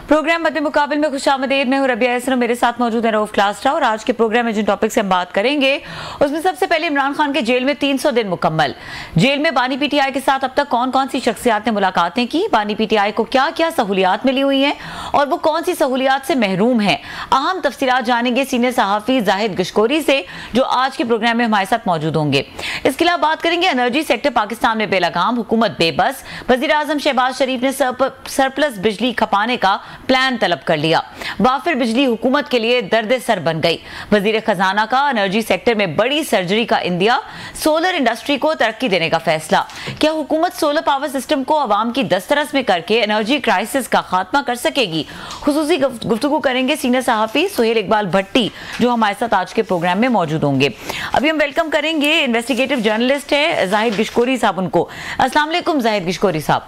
Programme मद्दे मुकाबिल में खुशामदीद। मैं हूं रबिया इसरम, मेरे साथ मौजूद है रऊफ क्लास्ट्रा। और आज के प्रोग्राम में जिन टॉपिक से हम बात करेंगे उसमें सबसे पहले इमरान खान के जेल में 300 दिन मुकम्मल। जेल में बानी पीटीआई के साथ अब तक कौन कौन सी शख्सियात ने मुलाकातें की, बानी पीटीआई को क्या क्या सहूलियात मिली हुई हैं और वो कौन सी सहूलियात से महरूम है। अहम तफसीलात जानेंगे सीनियर सहाफी जाहिद गिशकोरी से, जो आज के प्रोग्राम में हमारे साथ मौजूद होंगे। इसके अलावा बात करेंगे एनर्जी सेक्टर पाकिस्तान में बेलगाम, हुकूमत बेबस, वजीर आजम शहबाज शरीफ ने सरप्लस बिजली खपाने का प्लान तलब कर लिया। वाफिर बिजली हुकूमत के लिए दर्द सर बन गई। वजीर खजाना का एनर्जी सेक्टर में बड़ी सर्जरी का इंदिया, सोलर इंडस्ट्री को तरक्की देने का फैसला। क्या हुकूमत सोलर पावर सिस्टम को अवाम की दस्तरस में करके एनर्जी क्राइसिस का खात्मा कर सकेगी? खुसूसी गुफ्तगू करेंगे सीनियर सहाफी सुहेल इकबाल भट्टी, जो हमारे साथ आज के प्रोग्राम में मौजूद होंगे। अभी हम वेलकम करेंगे इन्वेस्टिगेटिव जर्नलिस्ट है जाहिद गिशकोरी साहब उनको। अस्सलाम वालेकुम जाहिद गिशकोरी साहब।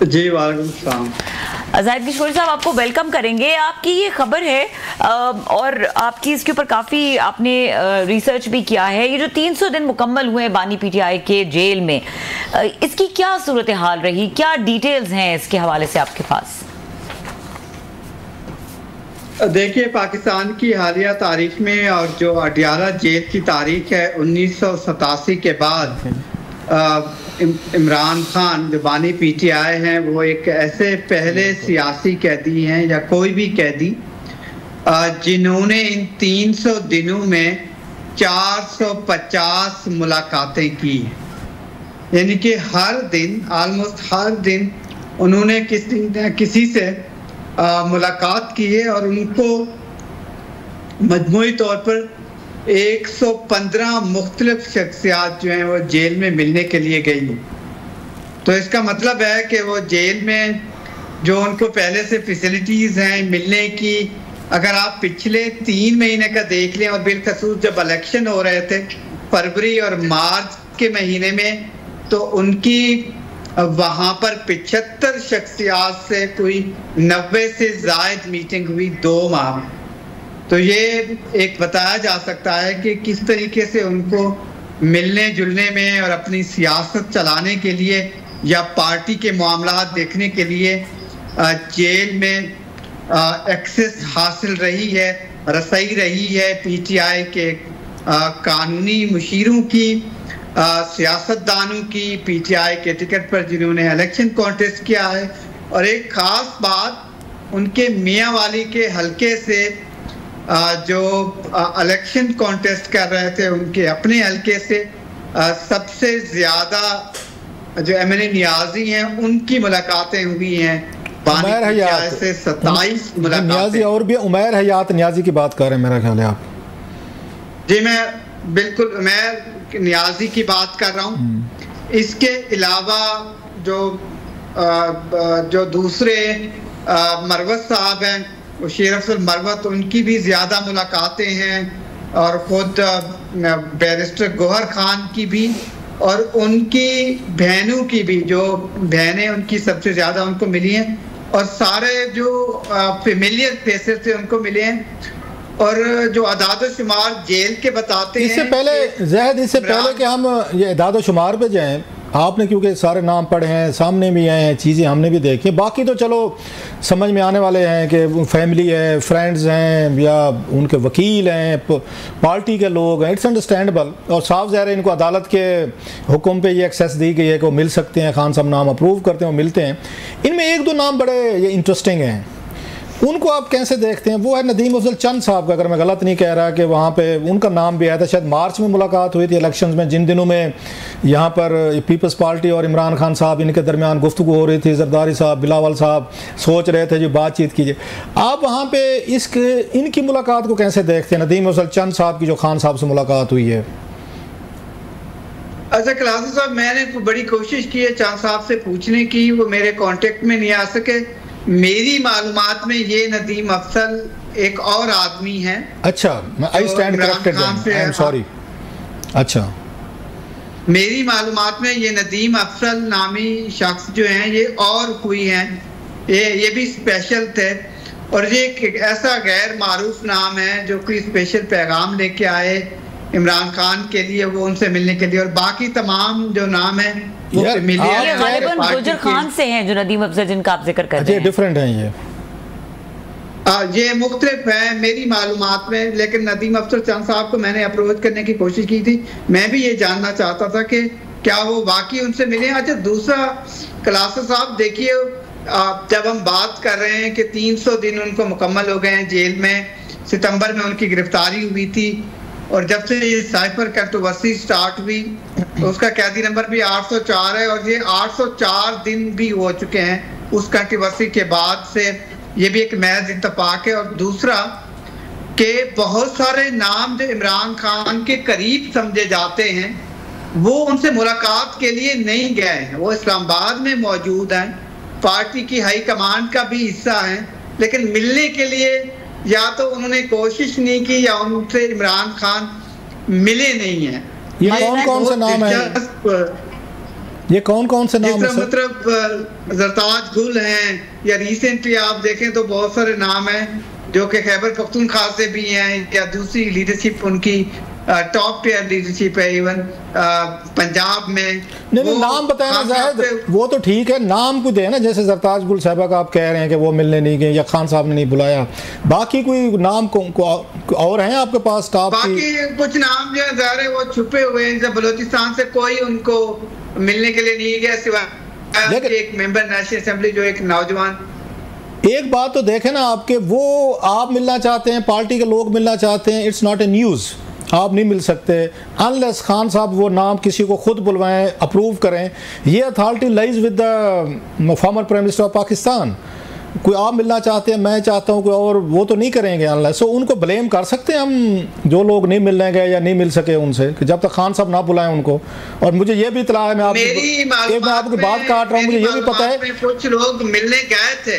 जी वालेकुम सलाम। जाहिद गिशकोरी साहब, आपको वेलकम करेंगे। आपकी ये खबर है और आपकी इसके ऊपर काफ़ी आपने रिसर्च भी किया है। ये जो 300 दिन मुकम्मल हुए हैं बानी पीटीआई के जेल में, इसकी क्या सूरत हाल रही, क्या डिटेल्स हैं इसके हवाले से आपके पास? देखिए, पाकिस्तान की हालिया तारीख में और जो अडियाला जेल की तारीख है 1987 के बाद इमरान खान जो बानी पीटीआई हैं वो एक ऐसे पहले सियासी कैदी हैं या कोई भी कैदी जिन्होंने इन 300 दिनों में 450 मुलाकातें की। यानी कि हर दिन, ऑलमोस्ट हर दिन उन्होंने किसी से मुलाकात की है और उनको मजमूई तौर पर 115 मुख्तलिफ शख्सियात जो हैं वो जेल में मिलने के लिए गई। तो इसका मतलब है कि वो जेल में जो उनको पहले से फैसिलिटीज़ हैं मिलने की, अगर आप पिछले 3 महीने का देख लें और बिलखसूस जब इलेक्शन हो रहे थे फरवरी और मार्च के महीने में, तो उनकी वहाँ पर 75 शख्सियात से कोई 90 से ज़ायद मीटिंग हुई 2 माह में। तो ये एक बताया जा सकता है कि किस तरीके से उनको मिलने जुलने में और अपनी सियासत चलाने के लिए या पार्टी के मामला देखने के लिए जेल में एक्सेस हासिल रही है, रसाई रही है पीटीआई के कानूनी मुशीरों की, सियासतदानों की, पीटीआई के टिकट पर जिन्होंने इलेक्शन कॉन्टेस्ट किया है। और एक ख़ास बात, उनके मियाँ वाली के हलके से जो इलेक्शन कॉन्टेस्ट कर रहे थे उनके अपने हलके से सबसे ज़्यादा जो एमएनए नियाजी हैं उनकी मुलाकातें हुई हैं। उमैर हयात से 27 मुलाकातें। और भी उमैर हयात नियाजी की बात कर रहे हैं मेरा ख्याल है आप? जी, मैं बिल्कुल उमैर नियाजी की बात कर रहा हूँ। इसके अलावा जो दूसरे मरवत साहब हैं, शेर अफजल मरवत, उनकी भी ज़्यादा मुलाकातें हैं और ख़ुद बैरिस्टर गौहर खान की भी और उनकी बहनों की भी, जो बहनें उनकी सबसे ज़्यादा उनको मिली हैं और सारे जो फेमिलियर फेसेस थे उनको मिले हैं। और जो अदाद शुमार जेल के बताते हैं, इससे पहले कि हम ये अदाद शुमार पे जाएँ, आपने क्योंकि सारे नाम पढ़े हैं, सामने भी आए हैं, चीज़ें हमने भी देखी, बाकी तो चलो समझ में आने वाले हैं कि फैमिली है, फ्रेंड्स हैं या उनके वकील हैं, पार्टी के लोग हैं, इट्स अंडरस्टैंडेबल। और साफ ज़ाहिर है इनको अदालत के हुक्म पे ये एक्सेस दी गई है कि वो मिल सकते हैं, खान साहब नाम अप्रूव करते हैं, वो मिलते हैं। इनमें 1-2 नाम बड़े ये इंटरेस्टिंग हैं, उनको आप कैसे देखते हैं? वो है नदीम अफजल चंद साहब का, अगर मैं गलत नहीं कह रहा, कि वहाँ पे उनका नाम भी आया था। शायद मार्च में मुलाकात हुई थी इलेक्शंस में, जिन दिनों में यहाँ पर पीपल्स पार्टी और इमरान खान साहब इनके दरमियान गुफ्तगू हो रही थी। जरदारी साहब, बिलावल साहब सोच रहे थे जो बातचीत कीजिए। आप वहाँ पे इनकी मुलाकात को कैसे देखते हैं, नदीम अफजल चंद साहब की जो खान साहब से मुलाकात हुई है? अच्छा क्लास साहब, मैंने बड़ी कोशिश की है चंद साहब से पूछने की, वो मेरे कॉन्टेक्ट में नहीं आ सके। मेरी मालूमात में ये नदीम अफजल एक और आदमी हैं। अच्छा, I stand corrected, I am sorry. अच्छा, मेरी मालूमात में ये नदीम अफजल नामी शख्स जो हैं ये और कोई हैं, ये भी स्पेशल थे और ये एक ऐसा गैर मारूफ नाम है जो कोई स्पेशल पैगाम लेके आए इमरान खान के लिए, वो उनसे मिलने के लिए। और बाकी तमाम जो नाम है ये गालिबन गुजर खान से हैं जो नदीम अफजल जिनका आप जिक्र कर रहे हैं। डिफरेंट हैं ये मुख्तलिफ है मेरी मालूमात में, लेकिन नदीम अफजल चंद साहब को मैंने अप्रोच करने की कोशिश की थी। मैं भी ये जानना चाहता था कि क्या वो वाकई उनसे मिले। अच्छा, दूसरा क्लासेस साहब देखिए, जब हम बात कर रहे हैं कि 300 दिन उनको मुकम्मल हो गए हैं जेल में, सितंबर में उनकी गिरफ्तारी हुई थी और जब से ये साइफर कंट्रोवर्सी स्टार्ट हुई तो उसका कैदी नंबर भी 804 है और ये 804 दिन भी हो चुके हैं उस कंट्रोवर्सी के बाद से। ये भी एक महज इत्तेफाक है। और दूसरा कि बहुत सारे नाम जो इमरान खान के करीब समझे जाते हैं वो उनसे मुलाकात के लिए नहीं गए हैं, वो इस्लामाबाद में मौजूद हैं, पार्टी की हाई कमांड का भी हिस्सा हैं, लेकिन मिलने के लिए या तो उन्होंने कोशिश नहीं की या उनसे इमरान खान मिले नहीं हैं। ये कौन कौन से नाम है? ये कौन कौन से नाम है? मतलब जरताज गुल हैं, या रिसेंटली आप देखें तो बहुत सारे नाम हैं जो कि खैबर पख्तूनख्वा से भी हैं, या दूसरी लीडरशिप उनकी टॉप टियर लीडरशिप है, इवन पंजाब में। नहीं नाम बताया ना जाहिद, वो तो ठीक है, नाम को दे ना, जैसे जरताज गुल साहबा का आप कह रहे हैं कि वो मिलने नहीं गए या खान साहब ने नहीं बुलाया, बाकी कोई नाम और हैं आपके पास टॉप? बाकी कुछ नाम जो है वो छुपे हुए हैं, जब बलोचिस्तान से कोई उनको मिलने के लिए नहीं गया सिवाय एक मेंबर नेशनल असेंबली जो एक नौजवान। एक बात तो देखें ना आपके, वो आप मिलना चाहते हैं, पार्टी के लोग मिलना चाहते हैं, इट्स नॉट ए न्यूज़, आप नहीं मिल सकते अनलेस खान साहब वो नाम किसी को खुद बुलवाएं, अप्रूव करें। ये authority lies with the former prime minister of Pakistan. कोई आप मिलना चाहते हैं, मैं चाहता हूं कोई और, वो तो नहीं करेंगे अनलेस। सो उनको ब्लेम कर सकते हैं हम जो लोग नहीं मिलने गए या नहीं मिल सके उनसे, कि जब तक खान साहब ना बुलाएं उनको। और मुझे ये भी इतला है, मैं आपकी बात काट रहा हूँ, मुझे ये भी पता है कुछ लोग मिलने गए थे,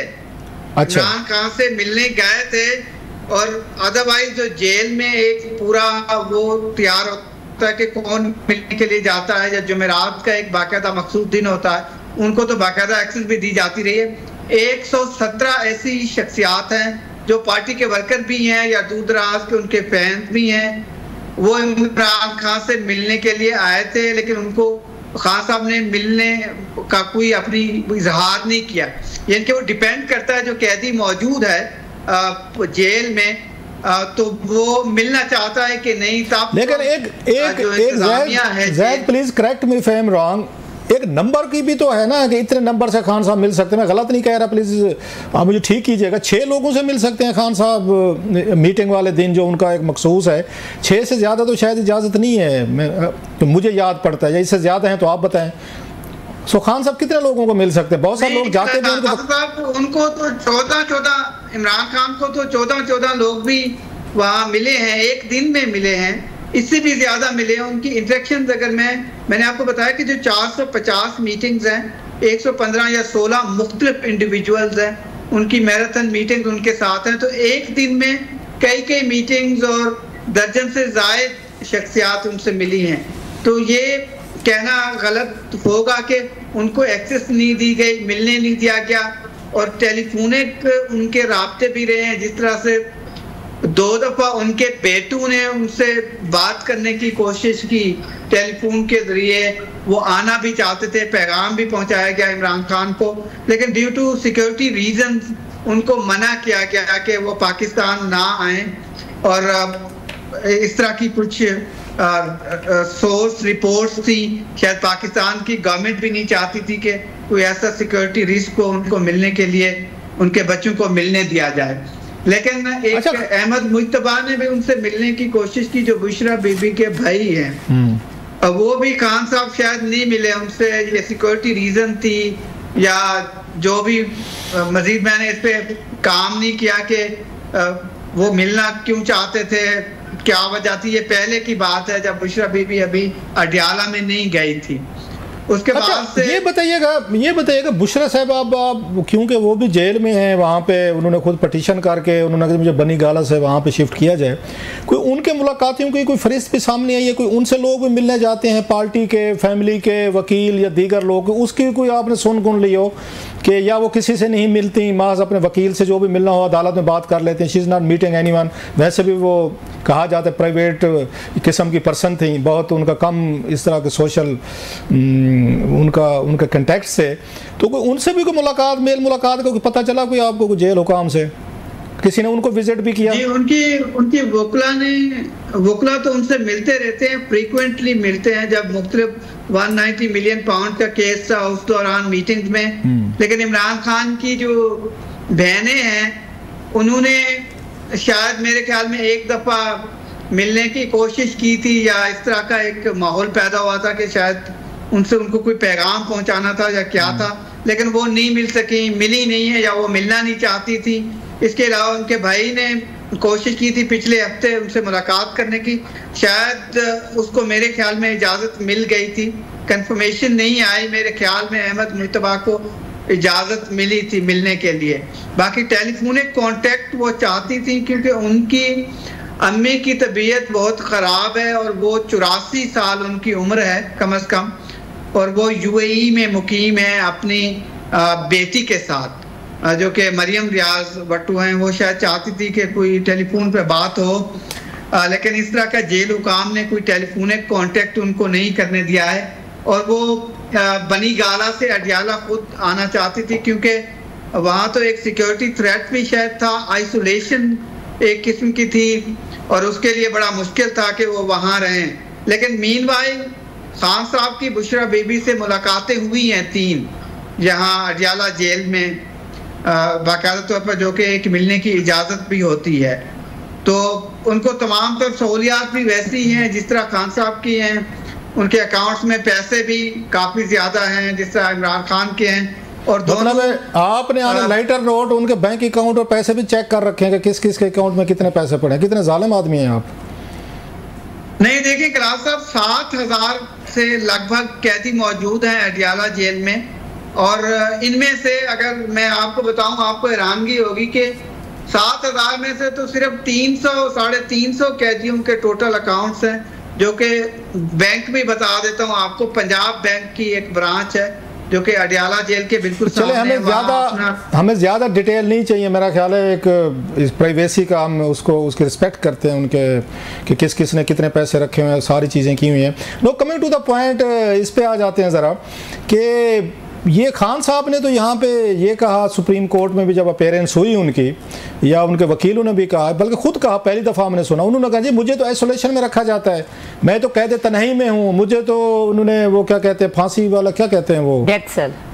अच्छा कहाँ से मिलने गए थे, और अदरवाइज जो जेल में एक पूरा वो तैयार होता है कि कौन मिलने के लिए जाता है, या जुमेरात का एक बाकायदा मखसूस दिन होता है, उनको तो बाकायदा एक्सेस भी दी जाती रही है। 117 ऐसी शख्सियात हैं जो पार्टी के वर्कर भी हैं या दूर दराज के उनके फैंस भी हैं, वो इमरान खान से मिलने के लिए आए थे, लेकिन उनको खान साहब ने मिलने का कोई अपनी इजहार नहीं किया। यानी कि वो डिपेंड करता है जो कैदी मौजूद है जेल में, तो वो मिलना चाहता है कि नहीं। लेकिन एक please correct me if I am wrong, एक नंबर की भी तो है ना कि इतने नंबर से खान साहब मिल सकते हैं। मैं गलत नहीं कह रहा, प्लीज आप मुझे ठीक कीजिएगा। 6 लोगों से मिल सकते हैं खान साहब मीटिंग वाले दिन, जो उनका एक मखसूस है। 6 से ज़्यादा तो शायद इजाज़त नहीं है, तो मुझे याद पड़ता है, या इससे ज़्यादा हैं तो आप बताएं। सो खान साहब कितने लोगों को मिल सकते हैं? बहुत सारे लोग जाते हैं उनको तो 14 इमरान खान को तो 14 लोग भी वहाँ मिले हैं, एक दिन में मिले हैं, इससे भी ज्यादा मिले हैं। उनकी इंटरेक्शन अगर मैंने आपको बताया कि जो 450 मीटिंग्स हैं, 115 या 16 मुख्तलिफ इंडिविजुअल्स हैं, उनकी मैराथन मीटिंग उनके साथ हैं, तो एक दिन में कई मीटिंग्स और दर्जन से जायद शख्सियात उनसे मिली हैं। तो ये कहना गलत होगा कि उनको एक्सेस नहीं दी गई, मिलने नहीं दिया गया, और टेलीफोनिक उनके राब्ते भी रहे हैं। जिस तरह से 2 दफा उनके बेटू ने उनसे बात करने की कोशिश की टेलीफोन के जरिए, वो आना भी चाहते थे, पैगाम भी पहुंचाया गया इमरान खान को, लेकिन ड्यू टू सिक्योरिटी रीजंस उनको मना किया गया कि वो पाकिस्तान ना आए। और इस तरह की कुछ सोर्स रिपोर्ट्स थी, शायद पाकिस्तान की गवर्नमेंट भी नहीं चाहती थी कि कोई ऐसा सिक्योरिटी रिस्क को उनको मिलने के लिए उनके बच्चों को मिलने दिया जाए। लेकिन एक अहमद मुज्तबा ने भी उनसे मिलने की कोशिश की, जो बुशरा बीबी के भाई हैं, वो भी खान साहब शायद नहीं मिले उनसे, ये सिक्योरिटी रीजन थी या जो भी। मजीद मैंने इस पे काम नहीं किया कि वो मिलना क्यों चाहते थे, क्या वजह थी। ये पहले की बात है जब बुशरा बीबी अभी अडियाला में नहीं गई थी। उसके बाद से ये बताइएगा बुशरा साहब, आप क्योंकि वो भी जेल में हैं, वहाँ पे उन्होंने खुद पटिशन करके उन्होंने कहा मुझे बनी गाला से वहाँ पे शिफ्ट किया जाए, कोई उनके मुलाकातियों की कोई फरिस्त भी सामने आई है? कोई उनसे लोग भी मिलने जाते हैं, पार्टी के, फैमिली के, वकील या दीगर लोग, उसकी कोई आपने सुन ली हो कि या वो किसी से नहीं मिलती, महज अपने वकील से जो भी मिलना हो अदालत में बात कर लेते हैं, she is not meeting anyone? वैसे भी वो कहा जाता है प्राइवेट किस्म की पर्सन थी, बहुत उनका कम इस तरह के सोशल उनका कंटेक्ट से, तो कोई उनसे भी कोई मुलाकात, मेल मुलाकात को पता चला कोई आपको कोई जेल हुकाम से? किसी ने उनको विजिट भी किया? जी, उनकी वकला तो उनसे मिलते रहते हैं, फ्रीक्वेंटली मिलते हैं। जब मुख्तलिफ 190 मिलियन पाउंड का केस था उस दौरान मीटिंग्स में। लेकिन इमरान खान की जो बहनें हैं उन्होंने शायद मेरे ख्याल में एक दफ़ा मिलने की कोशिश की थी, या इस तरह का एक माहौल पैदा हुआ था कि शायद उनसे उनको कोई पैगाम पहुंचाना था या क्या था, लेकिन वो नहीं मिल सकी, मिली नहीं है, या वो मिलना नहीं चाहती थी। इसके अलावा उनके भाई ने कोशिश की थी पिछले हफ्ते उनसे मुलाकात करने की, शायद उसको मेरे ख्याल में इजाज़त मिल गई थी, कंफर्मेशन नहीं आई। मेरे ख्याल में अहमद मुश्तबा को इजाज़त मिली थी मिलने के लिए। बाकी टेलीफोनिक कांटेक्ट वो चाहती थी क्योंकि उनकी अम्मी की तबीयत बहुत ख़राब है और वो 84 साल उनकी उम्र है कम अज़ कम, और वो यूएई में मुकीम है अपनी बेटी के साथ जो कि मरियम रियाज भट्टू हैं। वो शायद चाहती थी कि कोई टेलीफोन पे बात हो, लेकिन इस तरह का जेल हुकाम ने कोई टेलीफोनिक कांटेक्ट उनको नहीं करने दिया है। और वो बनी गाला से अडियाला खुद आना चाहती थी क्योंकि वहाँ तो एक सिक्योरिटी थ्रेट भी शायद था, आइसोलेशन एक किस्म की थी, और उसके लिए बड़ा मुश्किल था कि वो वहाँ रहें। लेकिन मीनवाइल खान साहब की बुशरा बीबी से मुलाकातें हुई हैं 3 यहाँ अडियाला जेल में बाकायदा तौर पर, जो कि एक मिलने की इजाज़त भी होती है। तो उनको तमाम तर सहूलियात भी वैसी हैं जिस तरह खान साहब की हैं। उनके अकाउंट्स में पैसे भी काफ़ी ज़्यादा हैं जिस तरह इमरान खान के हैं। और दोनों आपने लाइटर नोट उनके बैंक अकाउंट और पैसे भी चेक कर रखे हैं कि किस किस के अकाउंट में कितने पैसे पड़े हैं? कितने जालिम आदमी हैं आप? नहीं, देखिए कलाम साहब, 7000 से लगभग कैदी मौजूद हैं अडियाला जेल में, और इनमें से अगर मैं आपको बताऊं, आपको हैरानगी होगी कि 7000 में से तो सिर्फ 300-350 कैदियों के टोटल अकाउंट्स हैं, जो कि बैंक भी बता देता हूं आपको, पंजाब बैंक की एक ब्रांच है जो कि अडियाला जेल के बिल्कुल चले। हमें ज़्यादा डिटेल नहीं चाहिए, मेरा ख्याल है एक प्राइवेसी का हम उसकी रिस्पेक्ट करते हैं उनके, कि किस किस ने कितने पैसे रखे हुए हैं, सारी चीज़ें की हुई हैं। No, coming to the point, इस पे आ जाते हैं ज़रा कि ये खान साहब ने तो यहाँ पे ये कहा, सुप्रीम कोर्ट में भी जब अपेयरेंस हुई उनकी, या उनके वकीलों ने भी कहा, बल्कि खुद कहा, पहली दफ़ा हमने सुना, उन्होंने कहा जी मुझे तो आइसोलेशन में रखा जाता है, मैं तो कैद तन्हाई में हूँ, मुझे तो उन्होंने वो क्या कहते हैं, फांसी वाला क्या कहते हैं, वो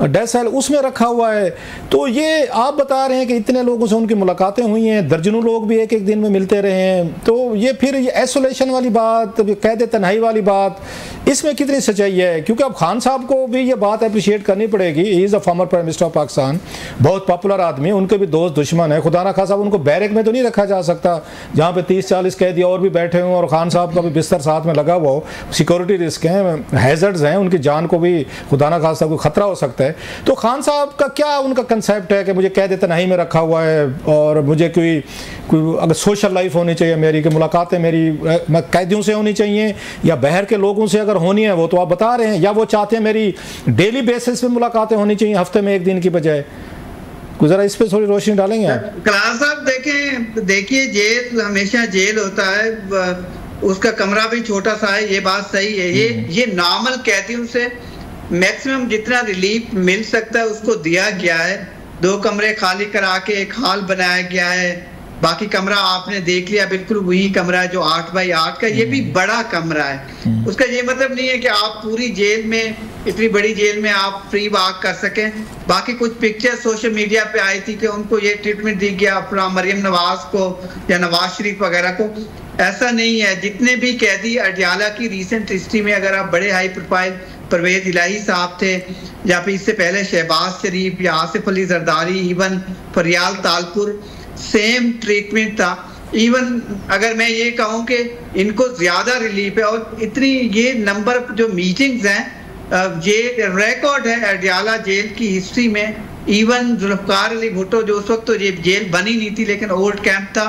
डेथ सेल उसमें रखा हुआ है। तो ये आप बता रहे हैं कि इतने लोगों से उनकी मुलाकातें हुई हैं, दर्जनों लोग भी एक एक दिन में मिलते रहे हैं, तो ये फिर ये आइसोलेशन वाली बात, कैद तन्हाई वाली बात, इसमें कितनी सच्चाई है? क्योंकि अब खान साहब को भी ये बात अप्रिशिएट करनी पड़ेगी, he is a former prime minister of Pakistan, बहुत पॉपुलर आदमी है, उनके भी दोस्त दुश्मन है। खुदा ना खासा उनको बैरक में तो नहीं रखा जा सकता जहाँ पे 30-40 कैदी और भी बैठे हों और खान साहब का भी बिस्तर साथ में लगा हुआ हो। सिक्योरिटी रिस्क हैं, हैजर्ड्स हैं, उनकी जान को भी खुदा ना खासा कोई खतरा हो सकता है। तो खान साहब का क्या उनका कंसेप्ट है कि मुझे कैद तन्हाई में रखा हुआ है और मुझे कोई अगर सोशल लाइफ होनी चाहिए मेरी, कि मुलाकातें मेरी कैदियों से होनी चाहिए या बाहर के लोगों से अगर होनी है, वो तो आप बता रहे हैं, या वो चाहते हैं मेरी डेली बेसिस पे मुलाकातें होनी चाहिए, हफ्ते में एक दिन की बजाय? जरा इस पे थोड़ी रोशनी डालेंगे आप? कलाम साहब देखिए जेल हमेशा जेल होता है, उसका कमरा भी छोटा सा है, ये बात सही है। ये नॉर्मल कैदियों से मैक्सिमम जितना रिलीफ मिल सकता है उसको दिया गया है। 2 कमरे खाली करा के एक हॉल बनाया गया है, बाकी कमरा आपने देख लिया, बिल्कुल वही कमरा है जो 8x8 का, ये भी बड़ा कमरा है। उसका ये मतलब नहीं है कि आप पूरी जेल में, इतनी बड़ी जेल में आप फ्री वॉक कर सकें। बाकी कुछ पिक्चर्स सोशल मीडिया पे आई थी कि उनको ये ट्रीटमेंट दी गया अपना मरियम नवाज को या नवाज शरीफ वगैरह को, ऐसा नहीं है। जितने भी कैदी अडियाला की रिसेंट हिस्ट्री में, अगर आप बड़े हाई प्रोफाइल, परवेज इलाही साहब थे, या फिर इससे पहले शहबाज शरीफ या आसिफ अली जरदारी, इवन फरियाल तालपुर, सेम ट्रीटमेंट था। इवन अगर मैं ये कहूँ कि इनको ज्यादा रिलीफ है, और इतनी ये नंबर जो मीटिंग्स हैं, ये रिकॉर्ड है अडियाला जेल की हिस्ट्री में। इवन जुल्फकार अली भुट्टो, जो उस वक्त तो ये जेल बनी नहीं थी लेकिन ओल्ड कैंप था,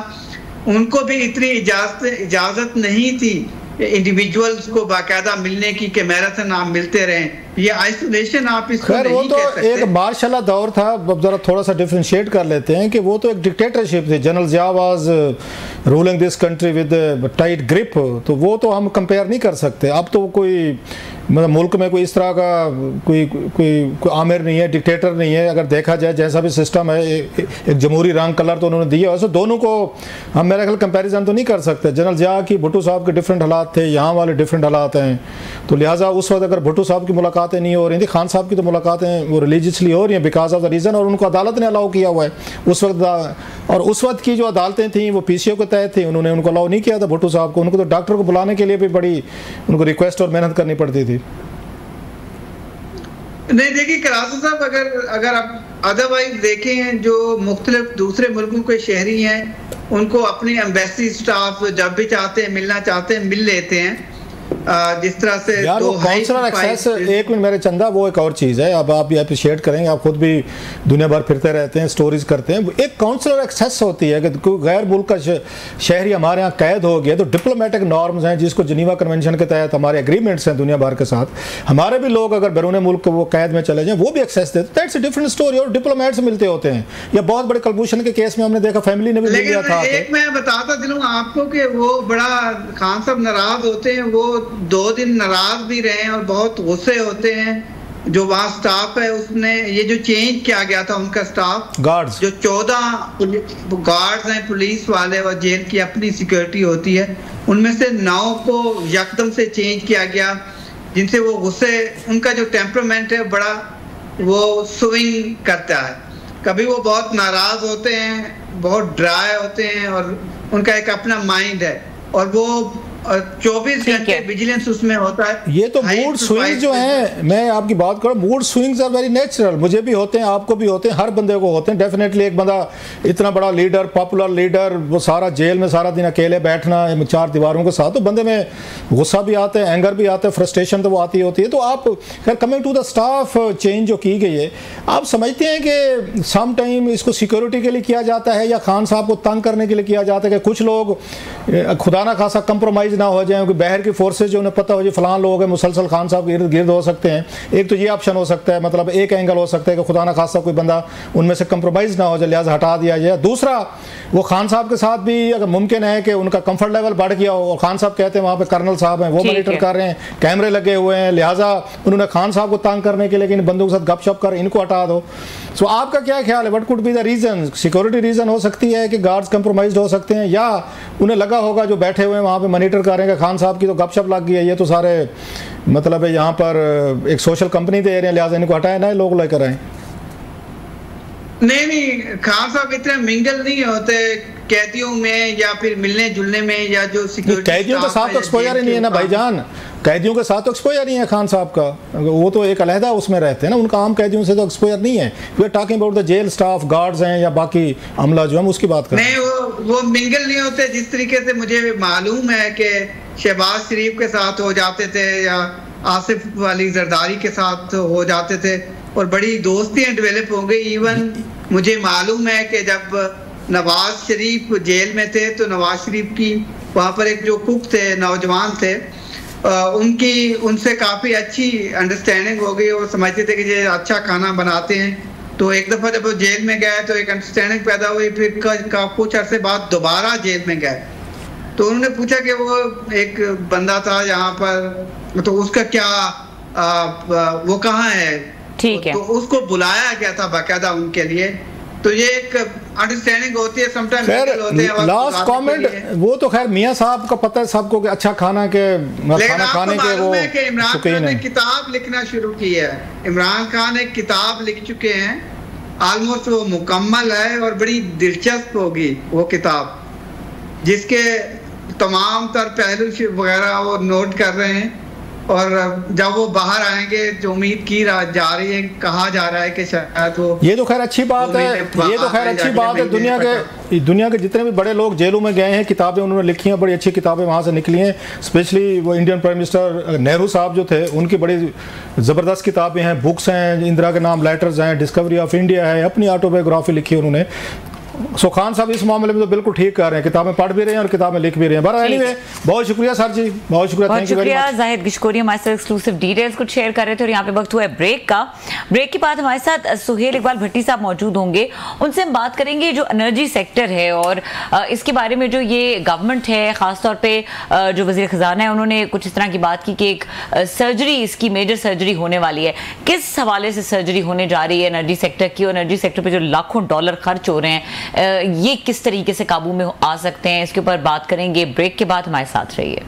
उनको भी इतनी इजाजत नहीं थी इंडिविजुअल्स को बाकायदा मिलने की कि मैराथन आप मिलते रहें। ये आइसोलेशन आप इसको खैर वो नहीं तो कह सकते। एक मार्शल दौर था, अब जरा थोड़ा सा डिफरेंशिएट कर लेते हैं कि वो तो एक डिक्टेटरशिप थी। General Zia was ruling this country with tight grip, तो वो तो हम कंपेयर नहीं कर सकते। अब तो कोई मतलब मुल्क में कोई इस तरह का कोई आमिर नहीं है, डिक्टेटर नहीं है। अगर देखा जाए जैसा भी सिस्टम है, एक जमहूरी रंग कलर तो उन्होंने दिया, वैसे दोनों को हम मेरा ख्याल कंपैरिजन तो नहीं कर सकते। जनरल जिया की भुट्टो साहब के डिफरेंट हालात थे, यहाँ वाले डिफरेंट हालात हैं, तो लिहाजा उस वक्त अगर भुट्टो साहब की मुलाकातें नहीं हो रही थी, खान साहब की तो मुलाकातें वो रिलीजियसली हो रही हैं बिकॉज ऑफ द रीज़न, और उनको अदालत ने अलाउ किया हुआ है उस वक्त। और उस वक्त की जो अदालतें थी वो PCO के तहत थी, उन्होंने उनको अलाउ नहीं किया था भुट्टो साहब को। उनको तो डॉक्टर को बुलाने के लिए भी बड़ी उनको रिक्वेस्ट और मेहनत करनी पड़ती थी। नहीं देखिए करासू साहब, अगर आप अदरवाइज देखें, जो मुख्तलिफ दूसरे मुल्कों के शहरी हैं उनको अपनी एम्बेसी स्टाफ जब भी चाहते हैं मिलना चाहते हैं मिल लेते हैं। जिस तरह से यार वो काउंसलर एक्सेस, एक मिनट मेरे चंदा, वो एक और चीज़ है। अब आप भी अप्रिशिएट करेंगे, आप खुद भी दुनिया भर फिरते रहते हैं, स्टोरीज करते हैं। एक काउंसलर एक्सेस होती है कि कोई गैर मुल्क का शहरी हमारे यहाँ कैद हो गया, तो डिप्लोमेटिक नॉर्म्स हैं जिसको जिनीवा कन्वेंशन के तहत हमारे एग्रीमेंट्स हैं दुनिया भर के साथ। हमारे भी लोग अगर बैरून मुल्क वो कैद में चले जाएं, वो भी एक्सेस देते, दैट्स अ डिफरेंट स्टोरी। और डिप्लोमेट्स मिलते होते हैं, या बहुत बड़े कलभूषण के केस में हमने देखा फैमिली ने भी मिल लिया था। एक मैं बताता चलूँ आपको कि वो बड़ा खान साहब नाराज होते हैं, वो 2 दिन नाराज भी रहे हैं और बहुत गुस्से होते हैं। जो वहाँ स्टाफ है उसने ये जो चेंज किया गया था उनका स्टाफ, गार्ड्स जो 14 गार्ड्स हैं पुलिस वाले और जेल की अपनी सिक्योरिटी होती है, उनमें से 9 को यकदम से चेंज किया गया, जिनसे वो गुस्से, उनका जो टेम्परामेंट है बड़ा वो स्विंग करता है। कभी वो बहुत नाराज होते हैं, बहुत ड्राई होते हैं, और उनका एक अपना माइंड है, और वो 24 घंटे विजिलेंस उसमें होता है। ये तो मूड स्विंग्स जो हैं, मैं आपकी बात करूं, mood swings are very natural. मुझे भी होते हैं, आपको भी होते हैं, हर बंदे को होते हैं डेफिनेटली। एक बंदा इतना बड़ा लीडर, पॉपुलर लीडर, वो सारा जेल में सारा दिन अकेले बैठना 4 दीवारों के साथ, तो बंदे में गुस्सा भी आता है, एंगर भी आता है, फ्रस्ट्रेशन तो वो आती होती है। तो आप खैर coming to the staff change जो की गई है, आप समझते हैं कि सम टाइम इसको सिक्योरिटी के लिए किया जाता है या खान साहब को तंग करने के लिए किया जाता है कि कुछ लोग खुदा ना खासा कंप्रोमाइज ना हो जाए, क्योंकि बाहर की फोर्सेज जो उन्हें पता हो जी फलां लोग हैं मुसलसल खान साहब के इर्द गिर्द हो सकते हैं। एक तो ये ऑप्शन हो सकता है, मतलब एक एंगल हो सकता है कि खुदा ना खासा कोई बंदा उनमें से कंप्रोमाइज ना हो जाए, लिहाजा हटा दिया जाए। दूसरा, वो खान साहब के साथ भी अगर मुमकिन है कि उनका कंफर्ट लेवल बढ़ गया हो, और खान साहब कहते हैं वहाँ पे कर्नल साहब हैं, वो मॉनिटर कर रहे हैं, कैमरे लगे हुए हैं, लिहाजा उन्होंने खान साहब को तंग करने के लिए इन बंदों के साथ गपशप कर इनको हटा दो। सो आपका क्या ख्याल है, what could be the reason? Security reason हो सकती है कि गार्ड्स कंप्रोमाइज हो सकते हैं, या उन्हें लगा होगा जो बैठे हुए हैं वहाँ पे मॉनिटर कर रहे हैं कि खान साहब की तो गपशप लग गई है, ये तो सारे मतलब है यहाँ पर एक सोशल कंपनी दे रहे हैं, लिहाजा इनको हटाए ना लोग लेकर आए। नहीं, खान साहब इतने मिंगल नहीं होते कैदियों में या फिर मिलने जुलने में, या जो सिक्योरिटी कैदियों के साथ तो एक्सपोजर ही नहीं है ना भाईजान, कैदियों के साथ तो एक्सपोजर नहीं है खान साहब का, वो तो एक अलहदा उसमें रहते हैं ना, उनका आम कैदियों से तो एक्सपोजर नहीं है। We are talking about the jail staff, guards हैं या बाकी अमला जो हम उसकी बात कर रहे हैं। नहीं, वो मिंगल नहीं होते। जिस तरीके से मुझे मालूम है कि शहबाज शरीफ के साथ हो जाते थे या आसिफ अली जरदारी के साथ हो जाते थे, और बड़ी दोस्तियां डेवलप हो गई। इवन मुझे मालूम है कि जब नवाज शरीफ जेल में थे तो नवाज शरीफ की वहाँ पर एक जो कुक थे, नौजवान थे, उनसे काफ़ी अच्छी अंडरस्टैंडिंग हो गई, और समझते थे कि ये अच्छा खाना बनाते हैं। तो एक दफ़ा जब वो जेल में गए तो एक अंडरस्टैंडिंग पैदा हुई, फिर कुछ अरसे बाद दोबारा जेल में गए, तो उन्होंने पूछा कि वो एक बंदा था यहाँ पर, तो उसका क्या वो कहाँ है, ठीक है, तो उसको बुलाया गया था बाकायदा उनके लिए। तो ये एक अंडरस्टैंडिंग होती है, समटाइम्स होते हैं। लास्ट कमेंट, वो तो खैर मियां साहब का पता है सबको कि अच्छा खाना के खाना खाने के वो इमरान खान ने किताब लिखना शुरू की है। इमरान खान एक किताब लिख चुके हैं, ऑलमोस्ट वो मुकम्मल है और बड़ी दिलचस्प होगी वो किताब, जिसके तमाम तर पहलू वगैरह वो नोट कर रहे हैं। और जब वो बाहर आएंगे जो उम्मीद की जा रही है, कहा जा रहा है कि शायद वो, ये तो खैर अच्छी बात है, ये तो खैर अच्छी बात है। दुनिया के जितने भी बड़े लोग जेलों में गए हैं, किताबें उन्होंने लिखी हैं, बड़ी अच्छी किताबें वहाँ से निकली हैं। स्पेशली वो इंडियन प्राइम मिनिस्टर नेहरू साहब जो थे, उनकी बड़ी ज़बरदस्त किताबें हैं, बुक्स हैं, इंदिरा के नाम लेटर्स हैं, डिस्कवरी ऑफ इंडिया है, अपनी ऑटोबायोग्राफी लिखी है उन्होंने। सो खान साहब इस मामले में तो बिल्कुल ठीक कर रहे हैं, किताबें पढ़ भी रहे हैं और किताबें लिख भी रहे हैं। बहरहाल एनीवे बहुत शुक्रिया सर जी, बहुत शुक्रिया, thank you very much. Zahid Gishkori हमारे साथ एक्सक्लूसिव डिटेल्स कुछ शेयर कर रहे थे और यहाँ पे वक्त हुआ है ब्रेक का। ब्रेक के बाद हमारे साथ सुहेल इकबाल भट्टी साहब मौजूद होंगे, उनसे हम बात करेंगे जो एनर्जी सेक्टर है और इसके बारे में जो ये गवर्नमेंट है, खासतौर पर जो वज़ीर ख़जाना है, उन्होंने कुछ इस तरह की बात की कि एक सर्जरी, इसकी मेजर सर्जरी होने वाली है। किस हवाले से सर्जरी होने जा रही है एनर्जी सेक्टर की, और एनर्जी सेक्टर पर जो लाखों डॉलर खर्च हो रहे हैं ये किस तरीके से काबू में आ सकते हैं, इसके ऊपर बात करेंगे। ब्रेक के बाद हमारे साथ रहिए।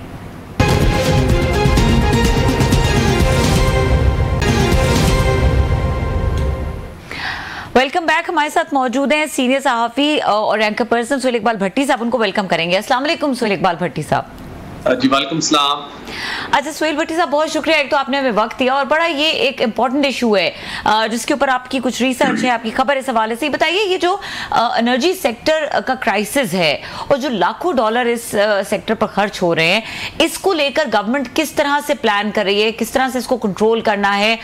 Welcome back. हमारे साथ मौजूद हैं सीनियर सहाफ़ी और एंकर पर्सन सुहेल इकबाल भट्टी साहब, उनको वेलकम करेंगे। अस्सलाम वालेकुम सुहेल इकबाल भट्टी साहब। जी वालेकुम सलाम। अच्छा सुहेल भट्टी साहब, बहुत शुक्रिया, एक तो आपने हमें वक्त दिया और बड़ा ये एक इम्पॉर्टेंट इशू है जिसके ऊपर आपकी कुछ रिसर्च है, आपकी खबर इस हवाले से बताइए। ये जो एनर्जी सेक्टर का क्राइसिस है और जो लाखों डॉलर इस सेक्टर पर खर्च हो रहे हैं, इसको लेकर गवर्नमेंट किस तरह से प्लान कर रही है, किस तरह से इसको कंट्रोल करना है?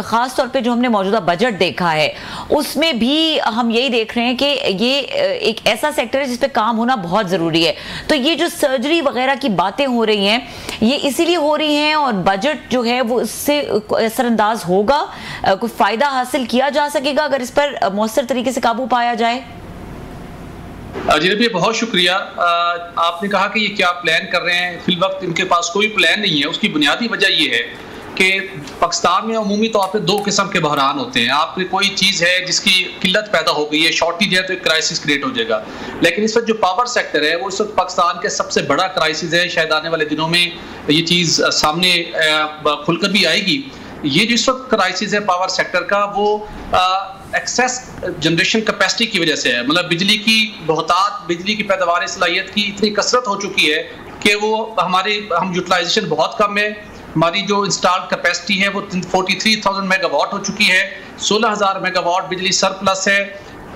खास तौर पे जो हमने मौजूदा बजट देखा है उसमें भी हम यही देख रहे हैं कि ये एक ऐसा सेक्टर है जिस पे काम होना बहुत जरूरी है। तो ये जो सर्जरी वगैरह की बातें हो रही हैं ये इसीलिए हो रही हैं और बजट जो है वो इससे असरअंदाज होगा, कोई फायदा हासिल किया जा सकेगा अगर इस पर मौसर तरीके से काबू पाया जाए? जी रबी बहुत शुक्रिया। आपने कहा कि ये क्या प्लान कर रहे हैं, फिल वक्त इनके पास कोई प्लान नहीं है। उसकी बुनियादी वजह ये है कि पाकिस्तान में अमूमी तौर पे दो किस्म के बहरान होते हैं। आपकी कोई चीज़ है जिसकी किल्लत पैदा हो गई है, शॉर्टेज है, तो एक क्राइसिस क्रिएट हो जाएगा। लेकिन इस वक्त जो पावर सेक्टर है वो इस वक्त पाकिस्तान के सबसे बड़ा क्राइसिस है। शायद आने वाले दिनों में ये चीज़ सामने खुलकर भी आएगी। ये जो इस वक्त क्राइसिस है पावर सेक्टर का, वो एक्सेस जनरेशन कैपेसिटी की वजह से है। मतलब बिजली की बहुतात, बिजली की पैदावार सलाहियत की इतनी कसरत हो चुकी है कि वो हम यूटिलाइजेशन बहुत कम है। हमारी जो इंस्टॉल्ड कैपेसिटी है वो 43,000 मेगावाट हो चुकी है। 16,000 मेगावाट बिजली सरप्लस है।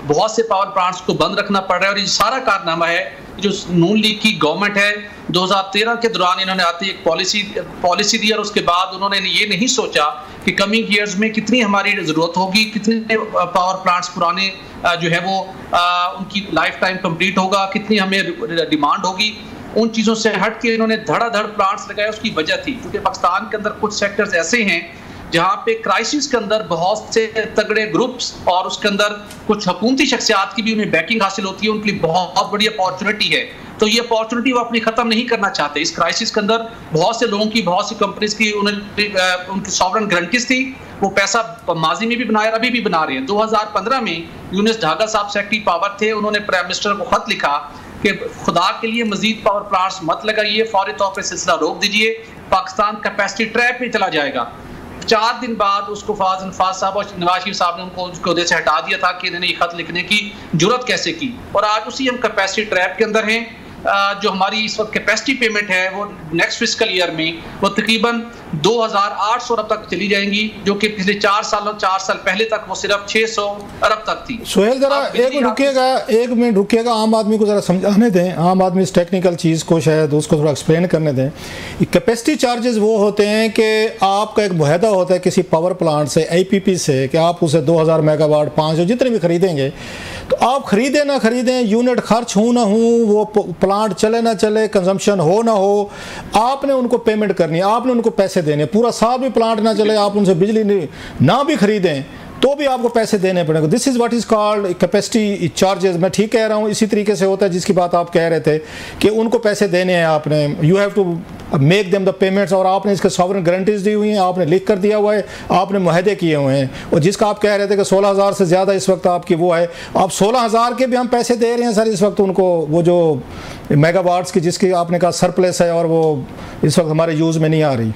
बहुत से पावर प्लांट्स को बंद रखना पड़ रहा है और ये सारा कारनामा है जो नून लीग की गवर्नमेंट है। 2013 के दौरान इन्होंने आती एक पॉलिसी दी और उसके बाद उन्होंने ये नहीं सोचा कि कमिंग ईयर्स में कितनी हमारी ज़रूरत होगी, कितने पावर प्लांट्स पुराने जो है वो उनकी लाइफ टाइम कंप्लीट होगा, कितनी हमें डिमांड होगी। उन चीज़ों से हट के इन्होंने धड़ाधड़ प्लांट्स लगाए। उसकी वजह थी क्योंकि पाकिस्तान के अंदर कुछ सेक्टर्स ऐसे हैं जहाँ पे क्राइसिस के अंदर बहुत से तगड़े ग्रुप्स और उसके अंदर कुछ हुकूमती शख्सियात की भी उन्हें बैकिंग हासिल होती है। उनके लिए बहुत बड़ी अपॉर्चुनिटी है। तो ये अपॉर्चुनिटी वो अपनी ख़त्म नहीं करना चाहते। इस क्राइसिस के अंदर बहुत से लोगों की, बहुत सी कंपनीज की उनकी सॉवरेन गारंटीज थी। वो पैसा माजी में भी बनाया, अभी भी बना रहे हैं। 2015 में यूनुस ढागा साहब सेक्रेटरी पावर थे, उन्होंने प्राइम मिनिस्टर को खत लिखा कि खुदा के लिए मजीद पावर प्लांट्स मत लगाइए, फौरी तौर पर सिलसिला रोक दीजिए, पाकिस्तान कैपेसिटी ट्रैप में चला जाएगा। 4 दिन बाद उसको फवाद साहब और नवाज शरीफ साहब ने उनको उसके उहदे से हटा दिया था कि इन्होंने ये खत लिखने की जुर्रत कैसे की। और आज उसी हम कैपेसिटी ट्रैप के अंदर हैं। जो हमारी इस वक्त कैपेसिटी पेमेंट है वो नेक्स्ट फिस्कल ईयर में वो तकरीबन 2,800 अरब तक चली जाएंगी, जो कि पिछले 4 साल पहले तक वो सिर्फ 600 अरब तक थी। सुहेल जरा एक मिनट रुकिएगा, आम आदमी को जरा समझाने दें। आम आदमी इस टेक्निकल चीज़ को शायद उसको थोड़ा एक्सप्लेन करने दें। कैपेसिटी चार्जेस वो होते हैं कि आपका एक मुआहदा होता है किसी पावर प्लांट से, IPP से, कि आप उसे 2,000 मेगावाट 500 जितने भी खरीदेंगे, तो आप खरीदें ना खरीदें, यूनिट खर्च हो ना हो, वो प्लांट चले ना चले, कंजम्पशन हो ना हो, आपने उनको पेमेंट करनी है, आपने उनको पैसे देने। पूरा साल भी प्लांट ना चले, आप उनसे बिजली ना भी खरीदें तो भी आपको पैसे देने पड़ेंगे। This is what is called capacity charges. मैं ठीक कह रहा हूँ? इसी तरीके से होता है जिसकी बात आप कह रहे थे कि उनको पैसे देने हैं आपने, you have to make them the payments, और आपने इसके सॉवरेन गारंटीज दी हुई हैं, आपने लिख कर दिया हुआ है, आपने मुआहदे किए हुए हैं। और जिसका आप कह रहे थे कि 16,000 से ज़्यादा इस वक्त आपकी वो है, आप 16,000 के भी हम पैसे दे रहे हैं सर इस वक्त उनको, वो जो मेगावाट्स की जिसकी आपने कहा सरप्लस है और वो इस वक्त हमारे यूज़ में नहीं आ रही।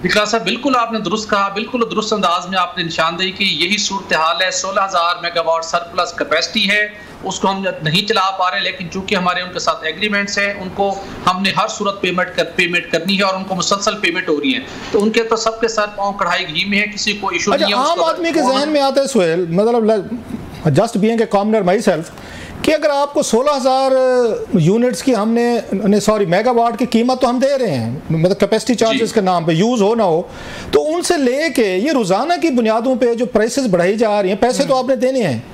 विक्रांत साहब बिल्कुल आपने दुरुस्त कहा, बिल्कुल दुरुस्त अंदाज में आपने निशानदेही की। यही सूरत हाल है। 16,000 मेगावाट सरप्लस कैपेसिटी है, उसको हम नहीं चला पा रहे, लेकिन चूंकि हमारे उनके साथ एग्रीमेंट्स हैं, उनको हमने हर सूरत पेमेंट करनी है और उनको मुसलसल पेमेंट हो रही है। तो उनके तो सबके सर पाँव कढ़ाई घी में है, किसी को इशू नहीं है। आम आदमी के जहन में आता है सुहेल, मतलब just being a commoner my self, कि अगर आपको 16,000 यूनिट्स की मेगावाट की कीमत तो हम दे रहे हैं, मतलब कैपेसिटी चार्जेस के नाम पे, यूज़ हो ना हो, तो उनसे लेके ये रोज़ाना की बुनियादों पे जो प्राइसेस बढ़ाई जा रही हैं, पैसे तो आपने देने हैं।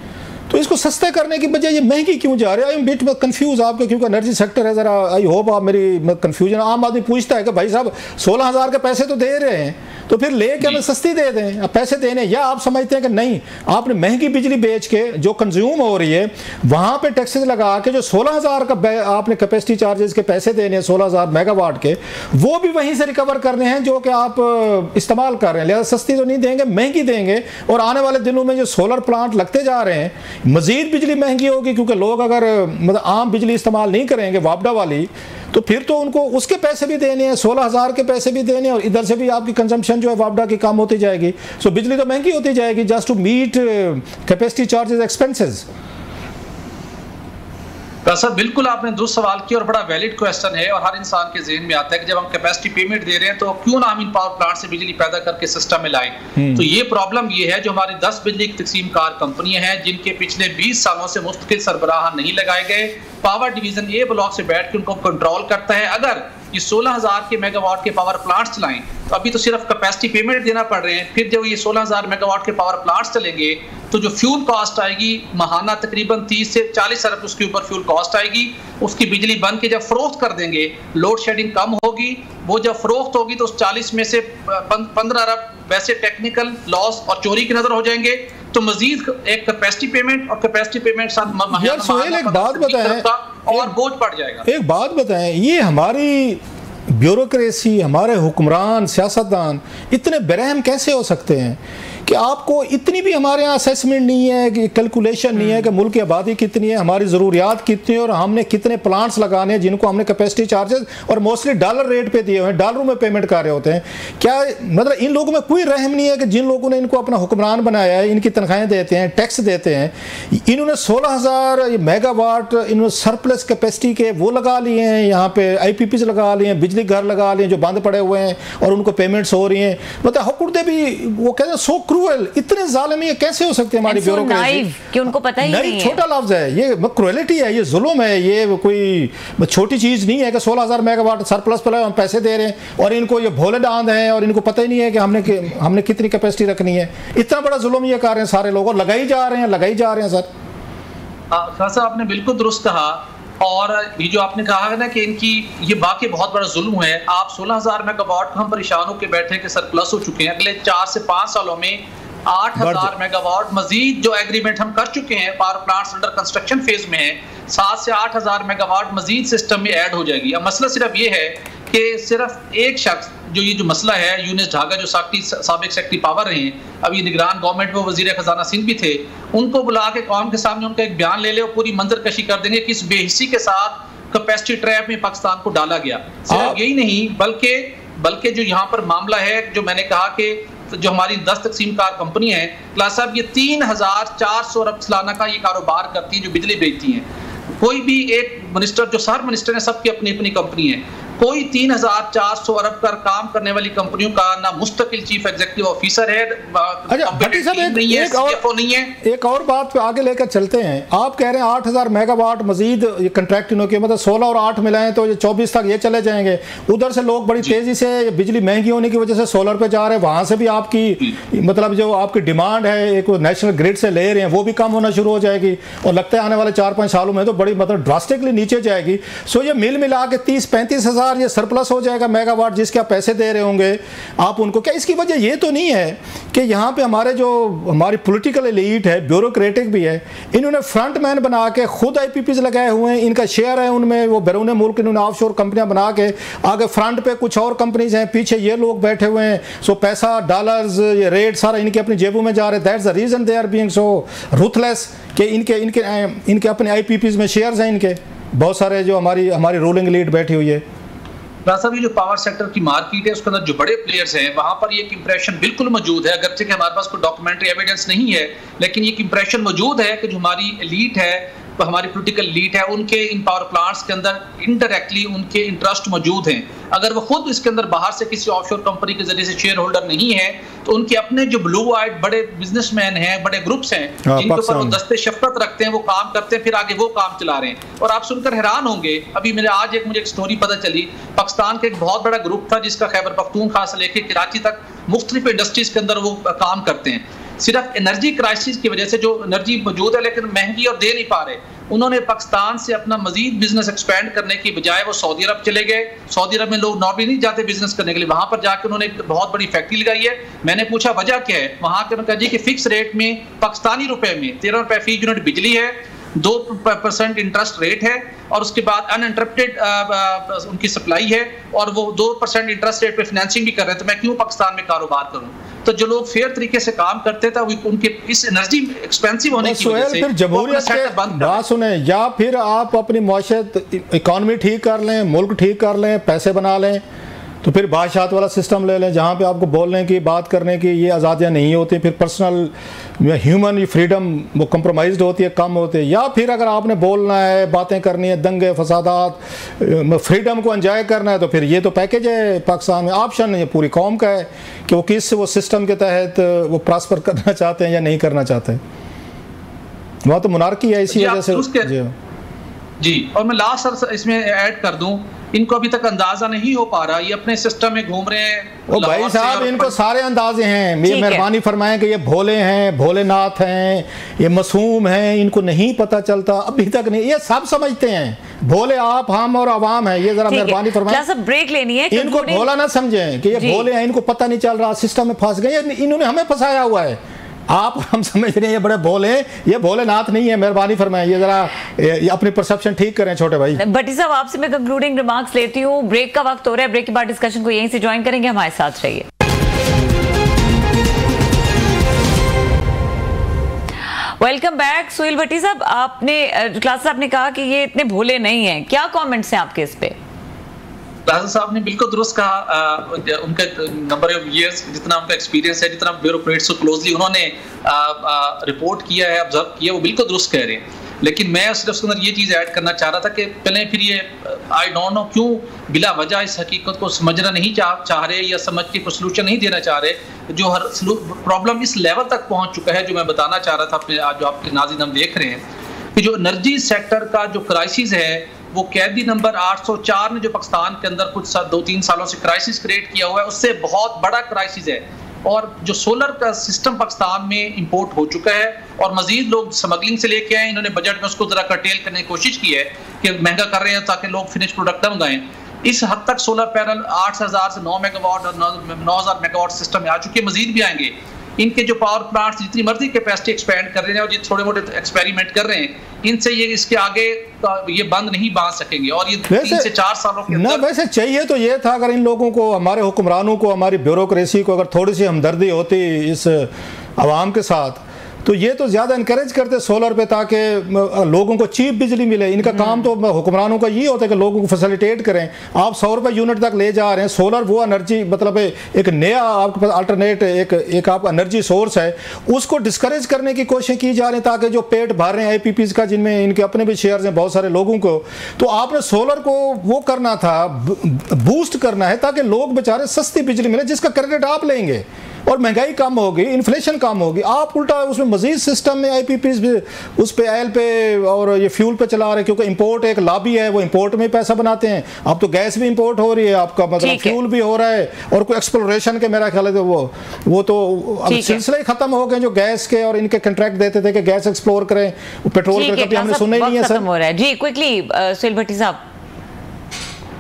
तो इसको सस्ते करने की बजाय ये महंगी क्यों जा रही है? आई एम बिट कंफ्यूज आपके, क्योंकि एनर्जी सेक्टर है, ज़रा आई होप आप मेरी कंफ्यूजन। आम आदमी पूछता है कि भाई साहब 16,000 के पैसे तो दे रहे हैं, तो फिर लेके हमें सस्ती दे दें, अब पैसे देने, या आप समझते हैं कि नहीं आपने महंगी बिजली बेच के जो कंज्यूम हो रही है वहाँ पे टैक्सेस लगा के जो 16,000 का आपने कैपेसिटी चार्जेस के पैसे देने हैं 16,000 मेगावाट के, वो भी वहीं से रिकवर करने हैं जो कि आप इस्तेमाल कर रहे हैं। लिहाजा सस्ती तो नहीं देंगे, महंगी देंगे, और आने वाले दिनों में जो सोलर प्लांट लगते जा रहे हैं मजीद बिजली महंगी होगी, क्योंकि लोग अगर मतलब आम बिजली इस्तेमाल नहीं करेंगे वापडा वाली, तो फिर तो उनको उसके पैसे भी देने हैं, 16,000 के पैसे भी देने हैं, और इधर से भी आपकी कंजम्पशन जो है वापडा की कम होती जाएगी। सो बिजली तो महंगी होती जाएगी just to meet capacity charges expenses. Sir बिल्कुल आपने दुरुस्त सवाल किया और बड़ा वैलिड क्वेश्चन है, और हर इंसान के ज़हन में आता है कि जब हम कैपेसिटी पेमेंट दे रहे हैं तो क्यों ना हम इन पावर प्लांट से बिजली पैदा करके सिस्टम में लाएं। तो ये प्रॉब्लम ये है, जो हमारी 10 बिजली की तकसीम कार कंपनियां हैं जिनके पिछले 20 सालों से मुस्तकिल सरबराह नहीं लगाए गए, पावर डिवीजन ए ब्लॉक से बैठ के उनको कंट्रोल करता है। अगर ये 16,000 के मेगावाट के पावर प्लांट्स चलाएं तो अभी तो सिर्फ कैपेसिटी पेमेंट देना पड़ रहे हैं, फिर जब ये 16,000 मेगावाट के पावर प्लांट्स चलेंगे तो जो फ्यूल कॉस्ट आएगी माहाना तकरीबन 30 से 40 अरब उसके ऊपर फ्यूल कॉस्ट आएगी। उसकी बिजली बन के जब फरोख्त कर देंगे लोड शेडिंग कम होगी, वो जब फरोख्त होगी तो उस 40 में से 15 अरब वैसे टेक्निकल लॉस और चोरी की नजर हो जाएंगे। तो मजीद एक कैपेसिटी पेमेंट और कैपेसिटी पेमेंट साथ यार सोहेल एक बात बताएं, और बोझ पड़ जाएगा। एक बात बताएं, ये हमारी ब्यूरोक्रेसी, हमारे हुक्मरान सियासतदान इतने बेरहम कैसे हो सकते हैं कि आपको इतनी भी हमारे यहाँ असेसमेंट नहीं है, कि कैलकुलेशन नहीं है कि मुल्क की आबादी कितनी है, हमारी ज़रूरियात कितनी है, और हमने कितने प्लांट्स लगाने हैं जिनको हमने कैपेसिटी चार्जेस और मोस्टली डॉलर रेट पे दिए हुए हैं, डॉलरों में पेमेंट कर रहे होते हैं। क्या मतलब इन लोगों में कोई रहम नहीं है कि जिन लोगों ने इनको अपना हुक्मरान बनाया है, इनकी तनख्वाहें देते हैं, टैक्स देते हैं, इन्होंने 16,000 मेगावाट इन्होंने सरप्लस कैपेसिटी के वो लगा लिए हैं, यहाँ पे IPPs लगा लिए हैं, बिजली घर लगा लिए हैं जो बंद पड़े हुए हैं और उनको पेमेंट्स हो रही हैं। मतलब हुकूमतें भी वो कहते हैं सो क्रूअल, इतने जालिम ये कैसे हो सकते हैं हमारी ब्यूरोक्रेसी कि उनको पता ही नहीं है। छोटा लफ्ज है ये, क्रूएलिटी है, ये जुल्म है, ये कोई छोटी चीज नहीं है कि 16,000 मेगावाट सरप्लस पर हम पैसे दे रहे हैं और इनको ये भोले डांद हैं और इनको पता ही नहीं है कि हमने कितनी कैपेसिटी रखनी है। इतना बड़ा जुल्म ये कर रहे हैं सारे लोग और लगाई जा रहे हैं सर। खासा आपने बिल्कुल दुरुस्त कहा, और ये जो आपने कहा है ना कि इनकी ये बाकी बहुत बड़ा जुल्म है। आप 16,000 मेगावाट हम परेशान होकर बैठे कि सरप्लस हो चुके हैं, अगले 4 से 5 सालों में 8,000 मेगावाट मजीद जो एग्रीमेंट हम कर चुके हैं, power plants under construction phase में है, 7 से 8,000 मेगावाट मजीद सिस्टम में ऐड हो जाएगी। अब मसला सिर्फ ये है कि सिर्फ एक शख्स जो ये जो मसला है, यूनिस ढाका जो साबिक सेक्रेटरी पावर रहे हैं, अभी निगरान गवर्नमेंट में वजीर खजाना सिंह भी थे, उनको बुला के कौम के सामने उनका एक बयान ले ले और पूरी मंजर कशी कर देंगे किस बेहिसी के साथ कैपेसिटी ट्रैप में पाकिस्तान को डाला गया। सिर्फ यही नहीं बल्कि जो यहाँ पर मामला है, जो मैंने कहा कि जो हमारी 10 तकसीम कार कंपनी है क्लास साहब, ये 3,400 अरब सालाना का ये कारोबार करती है जो बिजली बेचती हैं। कोई भी एक मिनिस्टर जो सर मिनिस्टर है सबकी अपनी अपनी कंपनी है, कोई 3,400 अरब का काम करने वाली कंपनियों का ना मुस्तकिल चीफ एग्जीक्यूटिव ऑफिसर है, एक और बात पे आगे लेकर चलते हैं। आप कह रहे हैं 8,000 मेगावाट मजीद ये कंट्रैक्ट इन्होंने, मतलब 16 और 8 मिलाएं तो ये 24 तक ये चले जाएंगे। उधर से लोग बड़ी तेजी से बिजली महंगी होने की वजह से सोलर पे जा रहे हैं, वहां से भी आपकी मतलब जो आपकी डिमांड है एक नेशनल ग्रिड से ले रहे हैं वो भी कम होना शुरू हो जाएगी और लगता है आने वाले 4-5 सालों में तो बड़ी मतलब ड्रास्टिकली नीचे जाएगी। सो ये मिल मिला के 30-35 हज़ार ये सरप्लस हो जाएगा मेगावाट जिसके आप पैसे दे रहे होंगे आप उनको। क्या इसकी वजह ये तो नहीं है कि यहाँ पे हमारी पॉलिटिकल एलीट है, ब्यूरोक्रेटिक भी है, इन्होंने फ्रंट मैन बना के खुद IPPs लगाए हुए हैं, इनका शेयर है उनमें, वो बैरून मुल्क इन्होंने ऑफशोर कंपनियां बना के आगे फ्रंट पे कुछ और कंपनीज हैं, पीछे ये लोग बैठे हुए हैं। सो पैसा डॉलर्स ये रेट सारा इनके अपनी जेबों में जा रहे हैं। That's the reason they are being so ruthless कि इनके अपने IPPs में शेयर्स हैं इनके बहुत सारे, जो हमारी रूलिंग लीड बैठी हुई है। ये जो पावर सेक्टर की मार्केट है उसके अंदर जो बड़े प्लेयर्स हैं वहां पर ये एक इंप्रेशन बिल्कुल मौजूद है, अगरचे कि हमारे पास कोई डॉक्यूमेंट्री एविडेंस नहीं है, लेकिन ये एक इंप्रेशन मौजूद है कि जो हमारी एलीट है, हमारी पॉलिटिकल लीड है, उनके इन पावर प्लांट्स के अंदर इनडायरेक्टली उनके इंटरेस्ट मौजूद हैं। अगर वो खुद इसके अंदर बाहर से किसी ऑफशोर कंपनी के जरिए से शेयर होल्डर नहीं है तो उनके अपने जो ब्लू आइड बड़े बिजनेसमैन हैं, बड़े ग्रुप्स हैं जिनके ऊपर वो दस्ते शफकत रखते हैं, वो काम करते हैं, फिर आगे वो काम चला रहे हैं। और आप सुनकर हैरान होंगे, अभी मुझे एक स्टोरी पता चली, पाकिस्तान का एक बहुत बड़ा ग्रुप था जिसका खैबर पख्तूनख्वा से लेकर कराची तक मुख्तलिफ इंडस्ट्रीज के अंदर वो काम करते हैं। सिर्फ एनर्जी क्राइसिस की वजह से, जो एनर्जी मौजूद है लेकिन महंगी और दे नहीं पा रहे, उन्होंने पाकिस्तान से अपना मजीद बिजनेस एक्सपेंड करने की बजाय वो सऊदी अरब चले गए। सऊदी अरब में लोग नॉर्मली नहीं जाते बिजनेस करने के लिए, वहां पर जाकर उन्होंने एक बहुत बड़ी फैक्ट्री लगाई है। मैंने पूछा वजह क्या है, वहां के कहा जी कि फिक्स रेट में पाकिस्तानी रुपए में 13 रुपए फी यूनिट बिजली है, 2% इंटरेस्ट रेट है, और उसके बाद अनइंटरप्टेड उनकी सप्लाई है, और वो 2% इंटरेस्ट रेट पे फाइनेंसिंग भी कर रहे हैं। तो मैं क्यों पाकिस्तान में कारोबार करूं? तो जो लोग फेयर तरीके से काम करते थे उनके इस एनर्जी एक्सपेंसिव होने की वजह से फिर जमहूरियत के बात सुने, या फिर आप अपनी माशत इकॉनमी ठीक कर लें, मुल्क ठीक कर लें, पैसे बना लें, तो फिर बादशाहत वाला सिस्टम ले लें जहाँ पे आपको बोलने की, बात करने की ये आज़ादियाँ नहीं होती, फिर पर्सनल ह्यूमन फ्रीडम वो कंप्रोमाइज्ड होती है, कम होती है। या फिर अगर आपने बोलना है, बातें करनी है, दंगे फसादात, फ्रीडम को एंजॉय करना है, तो फिर ये तो पैकेज है पाकिस्तान में, ऑप्शन है पूरी कौम का है कि वो किस वो सिस्टम के तहत वो प्रॉस्पर करना चाहते हैं या नहीं करना चाहते। वहाँ तो मुनारकी है, इसी वजह से जी। और मैं लास्ट इसमें ऐड कर दूं, इनको अभी तक अंदाजा नहीं हो पा रहा, ये अपने सिस्टम में घूम रहे हैं। ओ भाई साहब, इनको सारे अंदाजे हैं। ये मेहरबानी फरमाएं कि ये भोले हैं, भोलेनाथ हैं, ये मासूम हैं, इनको नहीं पता चलता अभी तक नहीं, ये सब समझते हैं। भोले आप, हम और आवाम है, ये जरा मेहरबानी फरमाएं। ब्रेक लेनी है, इनको भोला ना समझें कि ये भोले हैं, इनको पता नहीं चल रहा, सिस्टम में फंस गए, इन्होंने हमें फंसाया हुआ है। आप हम समझ रहे हैं ये बड़े भोले, ये भोलेनाथ नहीं है। मेहरबानी फरमाएं, ये जरा अपनी परसेप्शन ठीक करें छोटे भाई। भट्टी साहब, आपसे मैं कंक्लूडिंग रिमार्क्स लेती हूँ, ब्रेक का वक्त हो रहा है, ब्रेक के बाद डिस्कशन को यहीं से ज्वाइन करेंगे, हमारे साथ रहिए। Welcome back. सुहेल भट्टी साहब, आपने क्लास आपने कहा कि ये इतने भोले नहीं हैं, क्या कमेंट्स हैं आपके इस पे? राजा साहब ने बिल्कुल दुरुस्त कहा। उनका नंबर ऑफ इयर्स, जितना उनका एक्सपीरियंस है, जितना ब्यूरोक्रेट्स को क्लोजली उन्होंने रिपोर्ट किया है, ऑब्जर्व किया, वो बिल्कुल दुरुस्त कह रहे हैं। लेकिन मैं सिर्फ उसके अंदर ये चीज़ ऐड करना चाह रहा था कि पहले फिर ये आई डोंट नो क्यों बिला वजह इस हकीकत को समझना नहीं चाह रहे, या समझ के कोई सलूशन नहीं देना चाह रहे। जो हर प्रॉब्लम इस लेवल तक पहुँच चुका है, जो मैं बताना चाह रहा था अपने, आज जो आपके नाज़रीन हम देख रहे हैं कि जो एनर्जी सेक्टर का जो क्राइसिस है, वो कैदी नंबर 804 ने जो पाकिस्तान के अंदर कुछ 2-3 सालों से क्राइसिस क्रिएट किया हुआ है, उससे बहुत बड़ा क्राइसिस है। और जो सोलर का सिस्टम पाकिस्तान में इंपोर्ट हो चुका है, और मजीद लोग स्मगलिंग से लेके आए, इन्होंने बजट में उसको जरा कर्टेल करने की कोशिश की है कि महंगा कर रहे हैं ताकि लोग फिनिश प्रोडक्ट मंगाएं। इस हद तक सोलर पैनल 8000 से 9 मेगावाट और 9000 मेगावाट सिस्टम में आ चुके हैं, मजीद भी आएंगे। इनके जो पावर प्लांट्स जितनी मर्जी कैपेसिटी एक्सपेंड कर रहे हैं और ये थोड़े मोटे एक्सपेरिमेंट कर रहे हैं, इनसे ये इसके आगे ये बंद नहीं बांध सकेंगे। और ये 3 से 4 सालों के अंदर वैसे चाहिए तो ये था, अगर इन लोगों को, हमारे हुक्मरानों को, हमारी ब्यूरोक्रेसी को अगर थोड़ी सी हमदर्दी होती इस आवाम के साथ, तो ये तो ज़्यादा इनकरेज करते सोलर पे, ताकि लोगों को चीप बिजली मिले। इनका काम तो हुक्मरानों का ये होता है कि लोगों को फैसिलिटेट करें। आप 100 रुपये यूनिट तक ले जा रहे हैं। सोलर वो एनर्जी, मतलब एक नया आपके पास अल्टरनेट एक आपका एनर्जी सोर्स है, उसको डिस्करेज करने की कोशिश की जा रही है, ताकि जो पेट भर रहे हैं IPPs का, जिनमें इनके अपने भी शेयर्स हैं बहुत सारे लोगों को, तो आपने सोलर को वो करना था, बूस्ट करना है, ताकि लोग बेचारे सस्ती बिजली मिले, जिसका क्रेडिट आप लेंगे और महंगाई कम होगी, इन्फ्लेशन कम होगी। आप उल्टा उसमें मजीद सिस्टम में IPPs भी उस पे, ऑयल पे और ये फ्यूल पे चला रहे हैं, क्योंकि इंपोर्ट एक लॉबी है, वो इंपोर्ट में ही पैसा बनाते हैं। अब तो गैस भी इंपोर्ट हो रही है, आपका मतलब फ्यूल भी हो रहा है, और कोई एक्सप्लोरेशन के मेरा ख्याल है तो वो तो अब सिलसिले ही खत्म हो गए। जो गैस के और इनके कॉन्ट्रैक्ट देते थे कि गैस एक्सप्लोर करें, पेट्रोल पे कभी हमने सुना ही नहीं है सर। जी क्विकली सुहेल भट्टी साहब।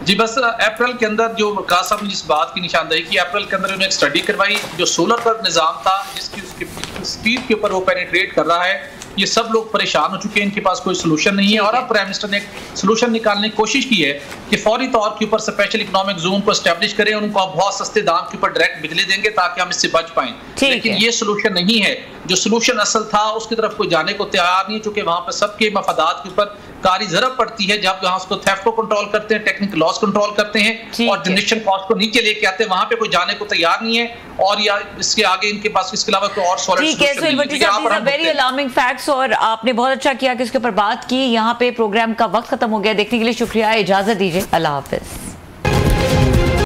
जी बस अप्रैल के अंदर जो कास साहब ने जिस बात की निशानदेही की, अप्रैल के अंदर उन्होंने एक स्टडी करवाई, जो सोलर का निज़ाम था, जिसकी उसकी स्पीड के ऊपर वो पेनिट्रेट कर रहा है, ये सब लोग परेशान हो चुके हैं, इनके पास कोई सोल्यूशन नहीं है। और अब प्राइम मिनिस्टर ने एक सोल्यूशन निकालने की कोशिश की है कि फौरी तौर के ऊपर स्पेशल इकोनॉमिक जोन को एस्टेब्लिश करें, उनको आप बहुत सस्ते दाम के ऊपर डायरेक्ट बिजली देंगे ताकि हम इससे बच पाएं। लेकिन ये सोल्यूशन नहीं है। जो सोल्यूशन असल था उसकी तरफ कोई जाने को तैयार नहीं, चूंकि वहां पर सबके मफादात के ऊपर कारी ज़रूरत पड़ती है। जब वहां उसको थेफ्ट को कंट्रोल करते हैं, टेक्निकल लॉस कंट्रोल करते हैं और जनरेशन कॉस्ट को नीचे लेके आते हैं, वहां पे कोई जाने को तैयार नहीं है। और या इसके आगे इनके पास इसके अलावा कोई और सॉलिड सोल्यूशन नहीं है। वेरी अलार्मिंग फैक्ट्स, और आपने बहुत अच्छा किया कि इसके ऊपर बात की। यहाँ पे प्रोग्राम का वक्त खत्म हो गया। देखने के लिए शुक्रिया, इजाजत दीजिए, अल्लाह हाफिज।